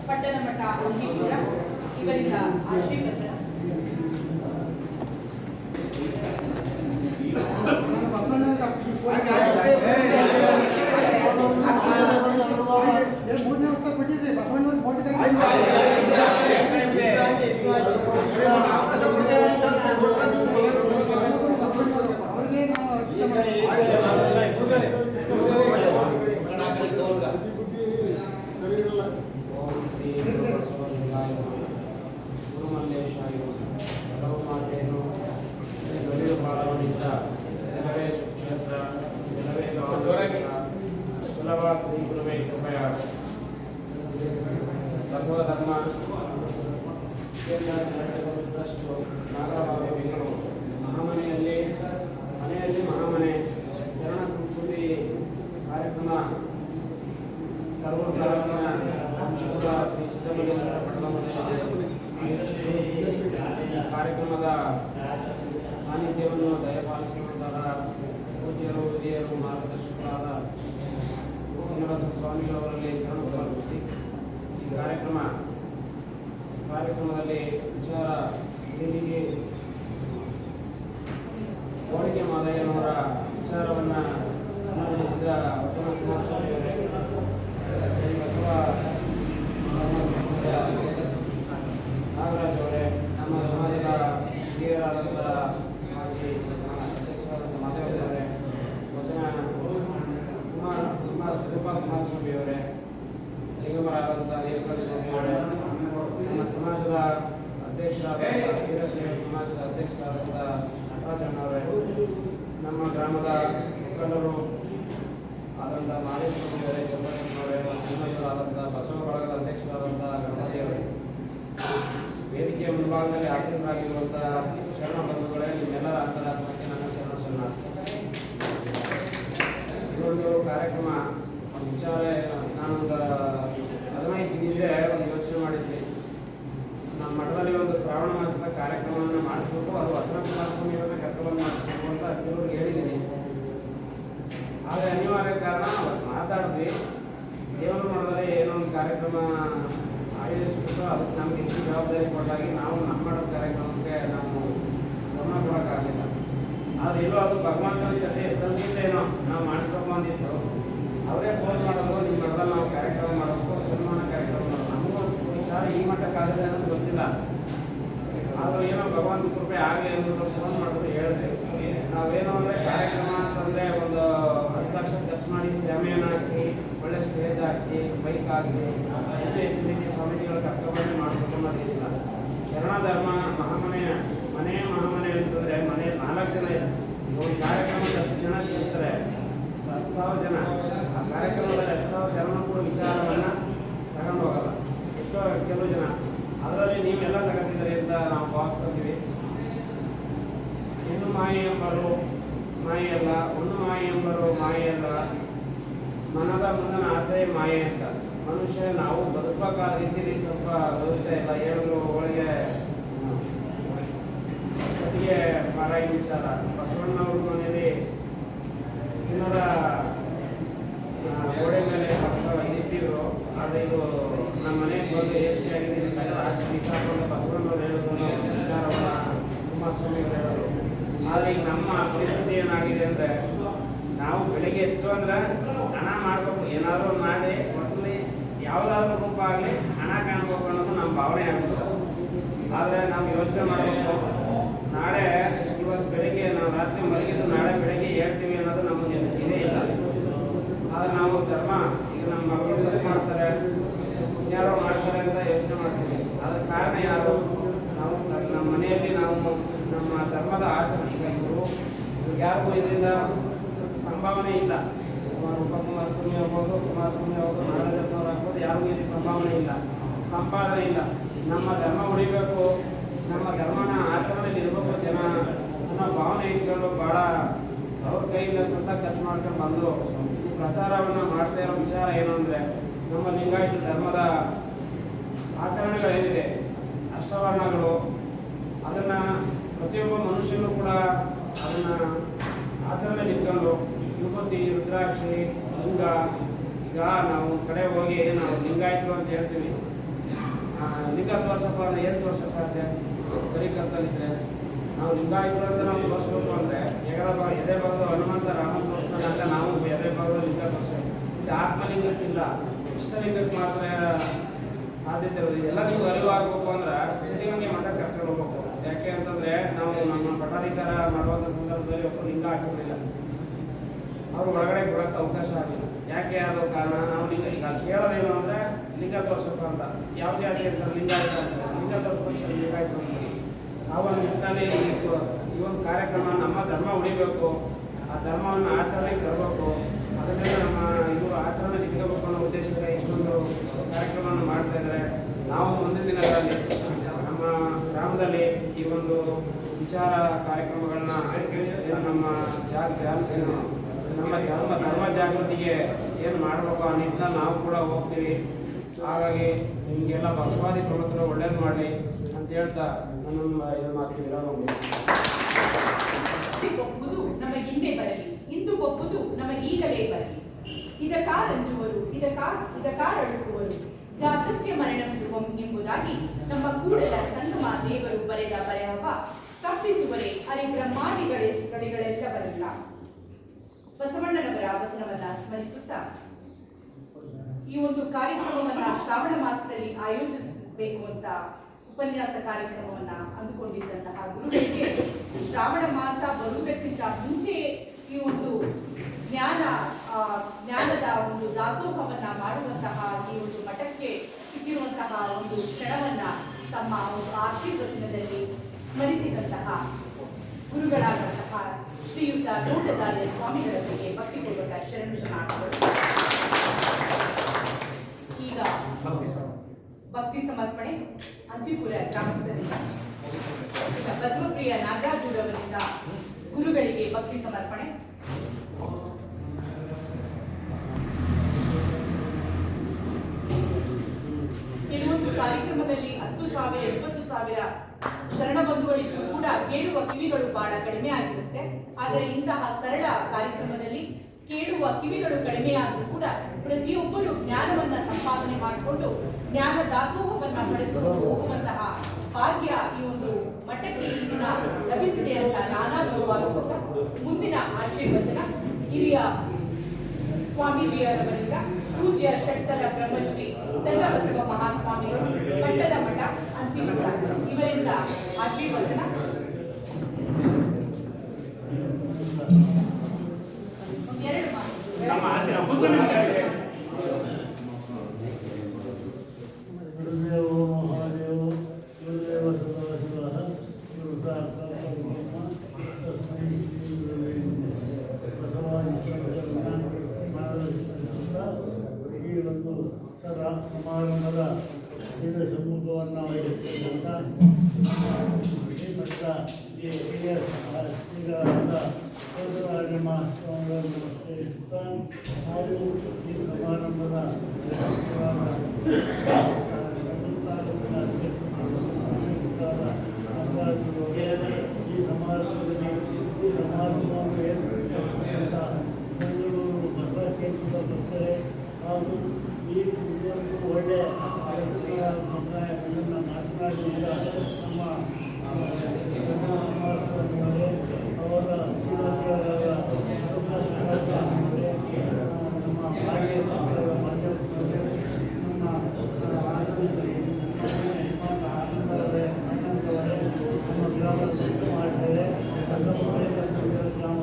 ಪಟ್ಟಣ ಮಠ ಅಂಜೀಪುರ ಇವರಿಂದ ಆಶೀರ್ವಚನ. ಶ್ರೀ ಗುರುವೇ ಕೃಪೆಯ ಬಸವ ಧರ್ಮ ಟ್ರಸ್ಟ್ ನಾಗರಬಾವಿ ಬೆಂಗಳೂರು ಮಹಾಮನೆಯಲ್ಲಿ ಮಹಾಮನೆ ಶರಣ ಸಂಸ್ಕೃತಿ ಕಾರ್ಯಕ್ರಮ ಸರ್ವಕಾಲೀನ ಅಂಚಿಪುರ ಶ್ರೀ ಸಿದ್ದಮಲ್ಲೇಶ್ವರ ಪಟ್ಟಣದಲ್ಲಿ ಕಾರ್ಯಕ್ರಮದ ಸಾನ್ನಿಧ್ಯವನ್ನು ದಯಪಾಲಿಸುವಂತಹ ಪೂಜ್ಯರು ಹಿರಿಯರು ಮಾರ್ಗದರ್ಶಕರಾದ ಶ್ರೀನಿವಾಸ ಸ್ವಾಮಿಗಳವರಲ್ಲಿ ಶರಣ ಸಮರ್ಪಿಸಿ ಈ ಕಾರ್ಯಕ್ರಮದಲ್ಲಿ ವಿಚಾರ ವೇದಿಕೆ ಹೋಳಿಗೆ ಮಾದಯ್ಯನವರ ವಿಚಾರವನ್ನು ಮಂಡಿಸಿದ ವಚನ ಕುಮಾರಸ್ವಾಮಿ ಅವರೇ, ಬಸವ ನಾಗರಾಜ್ ಅವರೇ, ನಮ್ಮ ಸಮಾಜದ ಹಿರಿಯರಾದಂಥ ಮಾಜಿ ಅಧ್ಯಕ್ಷರಾದಂಥ ಮಾದೇವರವರೇ, ವಚನ ಕುಮಾರಸ್ವಾಮಿ ಅವರೇ, ಚಿಗಮರಾದಂಥ ನೀಲಕಂಠ ಸ್ವಾಮಿ ಅವರೇ, ನಮ್ಮ ಸಮಾಜದ ಅಧ್ಯಕ್ಷರಾದಂಥ ವೀರಶೈವ ಸಮಾಜದ ಅಧ್ಯಕ್ಷರಾದಂಥ ನಟರಾಜಣ್ಣವರೇ, ನಮ್ಮ ಗ್ರಾಮದ ಮುಖಂಡರು ಆದಂಥ ಮಾದೇಶ್ವರವರೇ, ಚಂದ್ರಣ್ಣವರೇ, ಹಿರಿಯರಾದಂಥ ಬಸವ ಬಳಗದ ಅಧ್ಯಕ್ಷರಾದಂಥ ಗಣಪತಿಯವರೇ, ವೇದಿಕೆಯ ಮುಂಭಾಗದಲ್ಲಿ ಆಸೀನರಾಗಿರುವಂಥ ಶರಣ ಬಂಧುಗಳೇ, ನಿಮ್ಮೆಲ್ಲರ ಅಂತರಾತ್ಮಕ್ಕೆ ನನ್ನ ಶರಣ. ಇದೊಂದು ಕಾರ್ಯಕ್ರಮ ವಿಚಾರ ನಾನೊಂದು 15 ದಿನದಿಂದ ಒಂದು ಯೋಚನೆ ಮಾಡಿದ್ವಿ. ನಮ್ಮ ಮಠದಲ್ಲಿ ಒಂದು ಶ್ರಾವಣ ಮಾಸದ ಕಾರ್ಯಕ್ರಮವನ್ನು ಮಾಡಿಸ್ಬೇಕು, ಅದು ವಚನ ಕುಮಾರಸ್ವಾಮಿಯವರನ್ನ ಕರ್ಕೊಂಡು ಮಾಡಿಸ್ಬೇಕು ಅಂತ ಕೆಲವ್ರಿಗೆ ಹೇಳಿದ್ದೀನಿ. ಆದರೆ ಅನಿವಾರ್ಯ ಕಾರಣ ಮಾತಾಡಿದ್ವಿ. ದೇವರ ಮಠದಲ್ಲಿ ಏನೋ ಒಂದು ಕಾರ್ಯಕ್ರಮ ಆಯೋಜಿಸ್ಬಿಟ್ಟು ಅದಕ್ಕೆ ನಮಗೆ ಹೆಚ್ಚು ಜವಾಬ್ದಾರಿ ಕೊಟ್ಟಾಗಿ ನಾವು ನಮ್ಮ ಮಠದ ಕಾರ್ಯಕ್ರಮಕ್ಕೆ ನಾವು ಗಮನ ಕೊಡೋಕ್ಕಾಗಲಿಲ್ಲ. ಆದರೆ ಎಲ್ಲೋ ಅದು ಭಗವಂತನ ಜೊತೆ ಇದ್ದಂತೆ ಏನೋ ನಾವು ಮಾಡಿಸ್ಬೇಕು ಅಂದಿತ್ತು. ಅವರೇ ಫೋನ್ ಮಾಡೋದು, ನಿಮ್ಮ ಮಠದಲ್ಲಿ ನಾವು ಕಾರ್ಯಕ್ರಮ ಮಾಡಬೇಕು, ಸನ್ಮಾನ ಕಾರ್ಯಕ್ರಮ ಮಾಡೋದು. ನಮಗೂ ವಿಚಾರ ಈ ಮಟ್ಟಕ್ಕಾಗದೆ ಅನ್ನೋದು ಗೊತ್ತಿಲ್ಲ. ಆದರೂ ಏನೋ ಭಗವಂತ ಕೃಪೆ ಆಗಲಿ ಅನ್ನೋದು ಫೋನ್ ಮಾಡಿದ್ರು, ಹೇಳಿದೆ. ನಾವೇನೋ ಅಂದರೆ ಕಾರ್ಯಕ್ರಮ ಅಂತಂದರೆ ಒಂದು 10 ಲಕ್ಷ ಖರ್ಚು ಮಾಡಿ ಶಾಮಿಯಾನ ಹಾಕಿಸಿ, ಒಳ್ಳೆ ಸ್ಟೇಜ್ ಹಾಕಿಸಿ, ಬೈಕ್ ಹಾಕಿಸಿ, ಹೆಚ್ಚು ರೀತಿ ಸ್ವಾಮೀಜಿಗಳ ಕರ್ತವ್ಯ ಮಾಡಬೇಕು ಅನ್ನೋದಿಲ್ಲ. ಶರಣ ಧರ್ಮ ಮಹಾಮನೆ ಮಹಾಮನೆ ಅಂತಂದರೆ ಮನೆ 4 ಜನ ಇದೆ. ಒಂದು ಕಾರ್ಯಕ್ರಮದ 10 ಜನ ಸೇರ್ತಾರೆ, 10,000 ಜನ. ಆ ಕಾರ್ಯಕ್ರಮದಲ್ಲಿ 10,000 ಜನನೂ ಕೂಡ ವಿಚಾರವನ್ನು ತಗೊಂಡು ಹೋಗಲ್ಲ, ಎಷ್ಟೋ ಕೆಲವು ಜನ. ಅದರಲ್ಲಿ ನೀವೆಲ್ಲ ತಗೊಂಡಿದ್ದೀರಿ ಅಂತ ನಾವು ಭಾವಿಸ್ಕೊತೀವಿ. ಹೆಣ್ಣು ಮಾಯೆ ಎಂಬರು ಮಾಯೆಯಲ್ಲ, ಒಂದು ಮಾಯೆ ಎಂಬರು ಮಾಯೆಯಲ್ಲ, ಮನದ ಮುಂದನ ಆಸೆ ಮಾಯೆ ಅಂತ. ಮನುಷ್ಯ ನಾವು ಬದುಕಬೇಕಾದ ರೀತಿಯಲ್ಲಿ ಸ್ವಲ್ಪ ಬದುಕ್ತಾ ಇಲ್ಲ. ಹೇಳಿದ್ರು ಒಳಗೆ ಕಟ್ಟಿಗೆ ಮಾರಾಯಿ ವಿಚಾರ. ಬಸವಣ್ಣವ್ರ ಮನೆಯಲ್ಲಿ ಜನರ ಗೋಡೆ ಮೇಲೆ ಇಟ್ಟಿದ್ರು. ಆದರೆ ಇದು ನಮ್ಮ ಮನೆಗೆ ಬಂದು AC ಆಗಿದೆ ಆಚೆ ಬಿಸಾಕೊಂಡು ಬಸವಣ್ಣವ್ರು ಹೇಳಿದ್ರು ವಿಚಾರವನ್ನು ಕುಮಾರಸ್ವಾಮಿ ಅವರು ಹೇಳೋರು. ಆದರೆ ಈಗ ನಮ್ಮ ಪರಿಸ್ಥಿತಿ ಏನಾಗಿದೆ ಅಂದರೆ, ನಾವು ಬೆಳಿಗ್ಗೆ ಎತ್ತು ಅಂದರೆ ಹಣ ಮಾಡಬೇಕು, ಏನಾದರೂ ಮಾಡಿ ಒಟ್ಟಲ್ಲಿ ಯಾವುದಾದ್ರೂ ರೂಪ ಆಗಲಿ ಹಣ ಕಾಣಬೇಕು ಅನ್ನೋದು ನಮ್ಮ ಭಾವನೆ ಆಗ್ತದೆ. ಆದರೆ ನಾವು ಯೋಚನೆ ಮಾಡಬೇಕು, ನಾಳೆ ಇವತ್ತು ಬೆಳಿಗ್ಗೆ ನಾವು ರಾತ್ರಿ ಮಲಗಿದ್ದು ನಾಳೆ ಬೆಳಿಗ್ಗೆ ಹೇಳ್ತೀವಿ ಅನ್ನೋದು ನಮಗೆ ಇದೇ ಇಲ್ಲ. ಆದರೆ ನಾವು ಧರ್ಮ ಈಗ ನಮ್ಮ ಮಕ್ಕಳು ಮಾಡ್ತಾರೆ, ಯಾರೋ ಮಾಡ್ತಾರೆ ಅಂತ ಯೋಚನೆ ಮಾಡ್ತೀವಿ. ಅದರ ಕಾರಣ ಯಾರು? ನಾವು ನಮ್ಮ ಮನೆಯಲ್ಲಿ ನಾವು ನಮ್ಮ ಧರ್ಮದ ಆಚರಣೆ. ಈಗ ಇವರು ಯಾರಿಗೂ ಇದರಿಂದ ಸಂಭಾವನೆ ಇಲ್ಲ. ಕುಮಾರಸ್ವಾಮಿ ಆಗ್ಬೋದು, ಕುಮಾರಸ್ವಾಮಿ ಆಗ್ಬೋದು, ನಾರಾಯಣವ್ರು ಆಗ್ಬೋದು, ಯಾರಿಗೂ ಇಲ್ಲಿ ಸಂಭಾವನೆ ಇಲ್ಲ, ಸಂಪಾದನೆ ಇಲ್ಲ. ನಮ್ಮ ಧರ್ಮ ಉಳಿಬೇಕು, ನಮ್ಮ ಧರ್ಮನ ಆಚರಣೆಯಲ್ಲಿ ಇರಬೇಕು ಜನ ಅನ್ನೋ ಭಾವನೆ ಇಟ್ಕೊಂಡು ಭಾಳ ಅವ್ರ ಕೈಯಿಂದ ಸ್ವಂತ ಖರ್ಚು ಮಾಡ್ಕೊಂಡು ಬಂದರು. ಈ ಪ್ರಚಾರವನ್ನು ಮಾಡ್ತಾ ಇರೋ ವಿಚಾರ ಏನು ಅಂದರೆ, ನಮ್ಮ ಲಿಂಗಾಯತ ಧರ್ಮದ ಆಚರಣೆಗಳೇನಿದೆ, ಅಷ್ಟವರ್ಣಗಳು, ಅದನ್ನು ಪ್ರತಿಯೊಬ್ಬ ಮನುಷ್ಯನೂ ಕೂಡ ಅದನ್ನು ಆಚರಣೆಯಲ್ಲಿ ಇಟ್ಕೊಂಡು ವಿಭೂತಿ, ರುದ್ರಾಕ್ಷಿ, ಲಿಂಗ, ಈಗ ಈಗ ನಾವು ಒಂದು ಕಡೆ ಹೋಗಿ ನಾವು ಲಿಂಗಾಯತರು ಅಂತ ಹೇಳ್ತೀವಿ, ಲಿಂಗ ತೋರ್ಸಪ್ಪ ಅಂದ್ರೆ ಏನು ತೋರ್ಸಕ್ಕೆ ಸಾಧ್ಯ? ಬರೀ ಕರ್ತಲಿದ್ರೆ ನಾವು ಲಿಂಗಾಯತರು ಅಂತ ನಾವು ತೋರಿಸ್ಬೇಕು ಅಂದರೆ ಎದೆ ಭಾಗದ ಹನುಮಂತ ರಾಮನ್ ತೋರಿಸ್ಕೊಂಡಾಗ ನಾವು ಎದೆ ಭಾಗದ ಲಿಂಗ ತೋರಿಸ್ಬೇಕು. ಇದು ಆತ್ಮಲಿಂಗಕ್ಕಿಲ್ಲ, ಇಷ್ಟಲಿಂಗಕ್ಕೆ ಮಾತ್ರ ಆದ್ಯತೆ ಇರೋದು. ಎಲ್ಲ ನೀವು ಅರಿವಾಗಬೇಕು ಅಂದ್ರೆ ಸಿದ್ಧಿಗಂಗೆ ಮಠಕ್ಕೆ ಕರ್ಕೊಂಡು ಹೋಗ್ಬೇಕು. ಯಾಕೆ ಅಂತಂದರೆ ನಾವು ನಮ್ಮ ಪಟ್ಟಾಧಿಕಾರ ಮಾಡುವಂಥ ಸಂದರ್ಭದಲ್ಲಿ ಒಬ್ಬರು ಲಿಂಗ ಹಾಕಿರಲಿಲ್ಲ, ಅವರು ಒಳಗಡೆ ಬರೋಕ್ಕೆ ಅವಕಾಶ ಆಗಲಿಲ್ಲ. ಯಾಕೆ ಅದು ಕಾರಣ? ನಾವು ಈಗ ಕೇಳೋದೇನು ಅಂದರೆ ಲಿಂಗ ತೋರಿಸ್ಬೇಕು ಅಂತ. ಯಾವ ಜಾತಿ ಇರ್ತಾರೆ ಲಿಂಗಾಯತ ಅಂತ, ಲಿಂಗ ತೋರಿಸ್ಬೇಕು ಲಿಂಗಾಯತ ಅಂತ. ಆ ಒಂದು ನಿಟ್ಟಿನಲ್ಲಿ ಈ ಒಂದು ಕಾರ್ಯಕ್ರಮ ನಮ್ಮ ಧರ್ಮ ಉಳಿಬೇಕು, ಆ ಧರ್ಮವನ್ನು ಆಚರಣೆಗೆ ತರಬೇಕು, ಅದರಿಂದ ನಮ್ಮ ಇದು ಆಚರಣೆ ಇಟ್ಕೋಬೇಕು ಅನ್ನೋ ಉದ್ದೇಶದಿಂದ ಇಷ್ಟೊಂದು ಕಾರ್ಯಕ್ರಮವನ್ನು ಮಾಡ್ತಾ ಇದ್ದಾರೆ. ನಾವು ಮುಂದಿನ ದಿನಗಳಲ್ಲಿ ನಮ್ಮ ಗ್ರಾಮದಲ್ಲಿ ಈ ಒಂದು ವಿಚಾರ ಕಾರ್ಯಕ್ರಮಗಳನ್ನ ನಮ್ಮ ಧರ್ಮ ಜಾಗೃತಿಗೆ ಏನು ಮಾಡಬೇಕು ಆ ನಿಟ್ಟಿನಲ್ಲಿ ನಾವು ಕೂಡ ಹೋಗ್ತೀವಿ. ಹಾಗಾಗಿ ನಿಮಗೆಲ್ಲ ಬಸವಾದಿ ಪ್ರಮುಖರು ಒಳ್ಳೇದು ಮಾಡಲಿ ಅಂತ ಹೇಳ್ತಾ ನನ್ನ ಇದು ಮಾತಿಗೆ ವಿರಾಮ. ಒಪ್ಪುದು ನಮಗೆ ಹಿಂದೆ ಬರಲಿ, ಇಂದು ಒಪ್ಪುದು ನಮಗೆ ಈಗಲೇ ಬರಲಿ. ಇದಕ್ಕಾರಂಜುವರು ಇದಕ್ಕಾರಳುಕುವರು ಜಾತಸ್ಯ ಮರಣಂ ಧ್ರುವಂ ಎಂಬುದಾಗಿ ನಮ್ಮ ಕೂಡಲ ಸಂಗಮ ದೇವರು ಬರೆದ ಬರೆಹವ ತಪ್ಪಿಸುವರೆ ಅರೆ ಬ್ರಹ್ಮಾದಿಗಳೆಲ್ಲವರಲ್ಲ. ಬಸವಣ್ಣನವರ ವಚನವನ್ನ ಸ್ಮರಿಸುತ್ತಾ ಈ ಒಂದು ಕಾರ್ಯಕ್ರಮವನ್ನ ಶ್ರಾವಣ ಮಾಸದಲ್ಲಿ ಆಯೋಜಿಸಬೇಕು ಅಂತ ಉಪನ್ಯಾಸ ಕಾರ್ಯಕ್ರಮವನ್ನ ಅಂದುಕೊಂಡಿದ್ದಂತಹ ಗುರುಗಳಿಗೆ ಶ್ರಾವಣ ಮಾಸ ಬರುವುದಕ್ಕಿಂತ ಮುಂಚೆ ಈ ಒಂದು ಜ್ಞಾನದ ಒಂದು ದಾಸೋಹವನ್ನ ಮಾಡುವಂತಹ ಈ ಒಂದು ಮಠಕ್ಕೆ ಸಿಕ್ಕಿರುವಂತಹ ಒಂದು ಕ್ಷಣವನ್ನ ತಮ್ಮ ಒಂದು ಆಶೀರ್ವಚನದಲ್ಲಿ ಸ್ಮರಿಸಿದಂತಹ ಗುರುಗಳಾದಂತಹ ಶ್ರೀಯುತ ತೋಟದಾರ್ಯ ಸ್ವಾಮಿಗಳವರಿಗೆ ಭಕ್ತಿಪೂರ್ವಕ ಶರಣಾರ್ಥಗಳು. ಈಗ ಭಕ್ತಿ ಸಮರ್ಪಣೆ ಅಂಚಿಪುರ ಗ್ರಾಮಸ್ಥರಿಂದ ಬಸವಪ್ರಿಯ ನಾಗರಾಜುರವರಿಂದ ಗುರುಗಳಿಗೆ ಭಕ್ತಿ ಸಮರ್ಪಣೆ. ಕೆಲವೊಂದು ಕಾರ್ಯಕ್ರಮದಲ್ಲಿ 10,000 20,000 ಶರಣ ಬಂಧುಗಳಿದ್ದು ಕೂಡ ಕೇಳುವ ಕಿವಿಗಳು ಬಹಳ ಕಡಿಮೆ ಆಗಿರುತ್ತೆ. ಆದರೆ ಇಂತಹ ಸರಳ ಕಾರ್ಯಕ್ರಮದಲ್ಲಿ ಕೇಳುವ ಕಿವಿಗಳು ಕಡಿಮೆಯಾದರೂ ಕೂಡ ಪ್ರತಿಯೊಬ್ಬರು ಜ್ಞಾನವನ್ನ ಸಂಪಾದನೆ ಮಾಡಿಕೊಂಡು ಜ್ಞಾನ ದಾಸೋಹವನ್ನ ಪಡೆದುಕೊಂಡು ಹೋಗುವಂತಹ ಭಾಗ್ಯ ಈ ಒಂದು ಮಠಕ್ಕೆ ಈ ದಿನ ಲಭಿಸಿದೆ ಅಂತ ನಾನಾದರೂ ಭಾವಿಸುತ್ತಾ ಮುಂದಿನ ಆಶೀರ್ವಚನ ಹಿರಿಯ ಸ್ವಾಮೀಜಿಯವರಿಂದ ಪೂಜ್ಯ ಷಟ್ಸ್ಥಲ ಬ್ರಹ್ಮಶ್ರೀ ಚನ್ನಬಸವ ಮಹಾಸ್ವಾಮಿಗಳು ಪಟ್ಟದ ಮಠ ಅಂಚಿಪುರ ಇವರಿಂದ ಆಶೀರ್ವಚನ. ಎರಡು ಮಾತು ಸಮಾರಂಭದ ದಿವ್ಯ ಸಮ್ಮುಖವನ್ನು ವಹಿಸಿದಂಥ ಈ ಹಿರಿಯ ಶ್ರೀಗಳಾದ ತೋಟರಾಜ ಮಹಾಸ್ವಾಮಿಗಳನ್ನು ನಮಸ್ಕರಿಸುತ್ತಾ ಹಾಗೂ ಈ ಸಮಾರಂಭದ ಈ ಸಮಾರಂಭವನ್ನು ಏರ್ಪಡಿಸಿದಂಥ ಬೆಂಗಳೂರು ಬಸವ ಕೇಂದ್ರದ ಭಕ್ತರೇ ಹಾಗೂ ಈ ಒಳ್ಳೆಯ ಸಂಪ್ರದಾಯಗಳನ್ನು ಮಾತನಾಡಿದ ನಮ್ಮ ಕುಮಾರಸ್ವಾಮಿಯವರೇ, ಅವರ ಶ್ರೀಮತಿಯವರಾದ ನಮ್ಮ ಭಾಗ್ಯ ಮಾಧ್ಯಮದವರೇ, ನಮ್ಮ ಆನಂದವರೇ, ನಮ್ಮ ಗ್ರಾಮದ ಮಾಡ್ತಾರೆ ಗ್ರಾಮ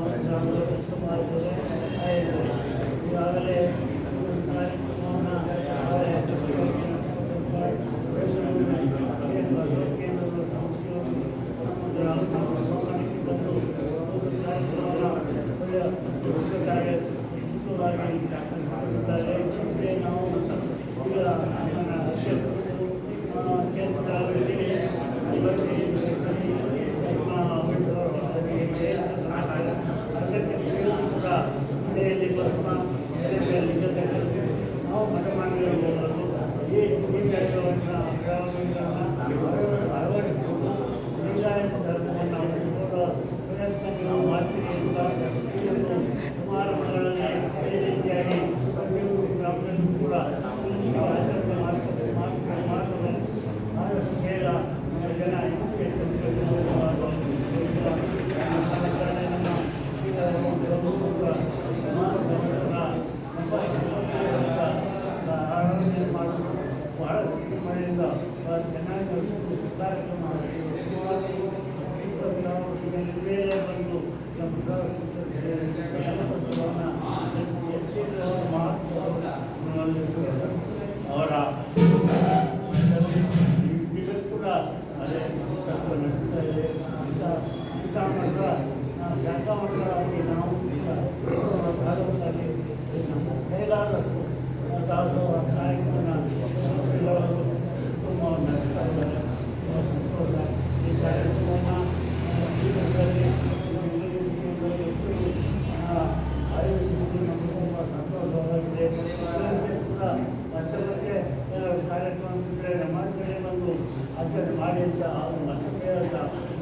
ಅದು ಮಟ್ಟಕ್ಕೆ ಅಂತ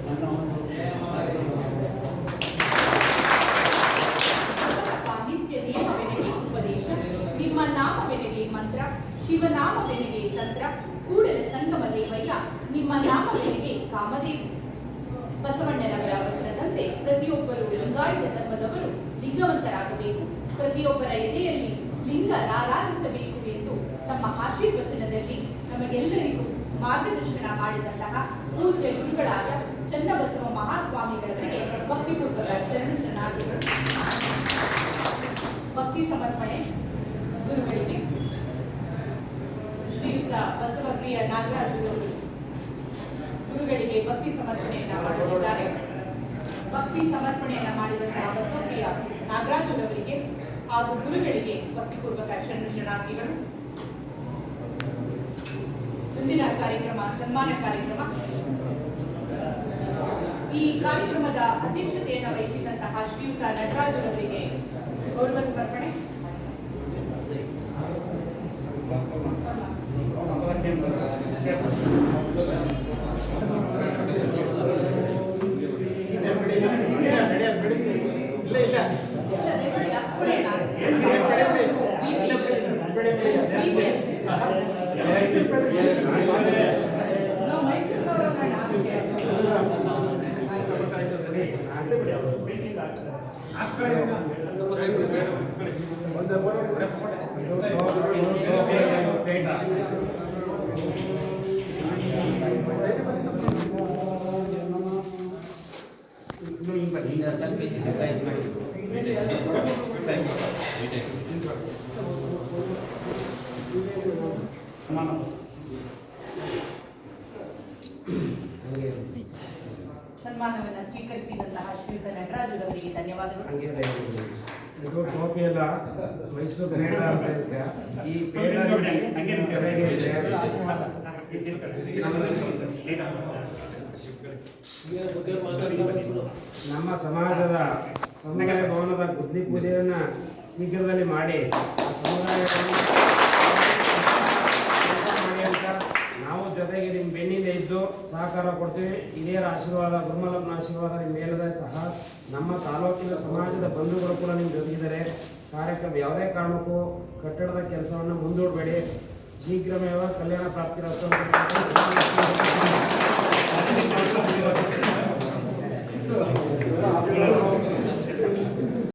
ನನ್ನ ಒಂದು ನಿತ್ಯ ನಿಯಮವೆನಗೆ ಉಪದೇಶ, ನಿಮ್ಮ ನಾಮವೆನಗೆ ಮಂತ್ರ, ಶಿವನಾಮವೆನಗೆ ತಂತ್ರ, ಕೂಡಲ ಸಂಗಮ ದೇವಯ್ಯ, ನಿಮ್ಮ ನಾಮವೆನಗೆ ಕಾಮದೇವ. ಬಸವಣ್ಣನವರ ವಚನದಂತೆ ಪ್ರತಿಯೊಬ್ಬರು ಲಿಂಗಾಯತ ಧರ್ಮದವರು ಲಿಂಗವಂತರಾಗಬೇಕು, ಪ್ರತಿಯೊಬ್ಬರ ಎದೆಯಲ್ಲಿ ಲಿಂಗ ರಾರಾಜಿಸಬೇಕು ಎಂದು ತಮ್ಮ ಆಶೀರ್ವಚನದಲ್ಲಿ ನಮಗೆಲ್ಲರಿಗೂ ಮಾರ್ಗದರ್ಶನ ಮಾಡಿದಂತಹ ಪೂಜ್ಯ ಗುರುಗಳಾದ ಚನ್ನಬಸವ ಮಹಾಸ್ವಾಮಿಗಳವರಿಗೆ ಭಕ್ತಿಪೂರ್ವಕ ಶರಣು ಶರಣಾರ್ಥಿಗಳು. ಭಕ್ತಿ ಸಮರ್ಪಣೆ ಗುರುಗಳಿಗೆ ಶ್ರೀಯುತ ಬಸವಪ್ರಿಯ ನಾಗರಾಜು ಗುರುಗಳಿಗೆ ಭಕ್ತಿ ಸಮರ್ಪಣೆಯನ್ನ ಮಾಡುತ್ತಿದ್ದಾರೆ. ಭಕ್ತಿ ಸಮರ್ಪಣೆಯನ್ನ ಮಾಡಿದಂತಹ ಬಸವಪ್ರಿಯ ನಾಗರಾಜುರವರಿಗೆ ಹಾಗೂ ಗುರುಗಳಿಗೆ ಭಕ್ತಿಪೂರ್ವಕ ಶರಣು ಶರಣಾರ್ಥಿಗಳು. ಮುಂದಿನ ಕಾರ್ಯಕ್ರಮ ಸನ್ಮಾನ ಕಾರ್ಯಕ್ರಮ. ಈ ಕಾರ್ಯಕ್ರಮದ ಅಧ್ಯಕ್ಷತೆಯನ್ನು ವಹಿಸಿದಂತಹ ಶ್ರೀಯುತ ನಟರಾಜುರವರಿಗೆ ಗೌರವ ಸಮರ್ಪಣೆ. ಸನ್ಮಾನವನ್ನು ಸ್ವೀಕರಿಸಿದಂತಹ ಶ್ರೀಯುತ ನಟರಾಜುರವರಿಗೆ ಧನ್ಯವಾದಗಳು. ಇದು ಟೋಪಿ ಎಲ್ಲ ಮೈಸೂರು ಬೇಡ ಅಂತ ಇರುತ್ತೆ. ಈ ಬೇಡ ನಮ್ಮ ಸಮಾಜದ ಸಮುದಾಯ ಭವನದ ಗುದ್ಲಿ ಪೂಜೆಯನ್ನ ಶೀಘ್ರದಲ್ಲಿ ಮಾಡಿ ನಾವು ಜೊತೆಗೆ ನಿಮ್ಮ ಬೆನ್ನಿಂದ ಇದ್ದು ಸಹಕಾರ ಕೊಡ್ತೀವಿ. ಹಿರಿಯರ ಆಶೀರ್ವಾದ, ಗುರುಮಲಪ್ಪನ ಆಶೀರ್ವಾದ ನಿಮ್ಮ ಮೇಲಿದೆ. ಸಹ ನಮ್ಮ ತಾಲೂಕಿನ ಸಮಾಜದ ಬಂಧುಗಳು ಕೂಡ ನಿಮ್ಮ ಜೊತೆಗಿದ್ದಾರೆ. ಕಾರ್ಯಕ್ರಮ ಯಾವುದೇ ಕಾರಣಕ್ಕೂ ಕಟ್ಟಡದ ಕೆಲಸವನ್ನು ಮುಂದೂಡಬೇಡಿ. ಶೀಘ್ರಮೇವ ಕಲ್ಯಾಣ ಪ್ರಾಪ್ತಿರಸ್ತು.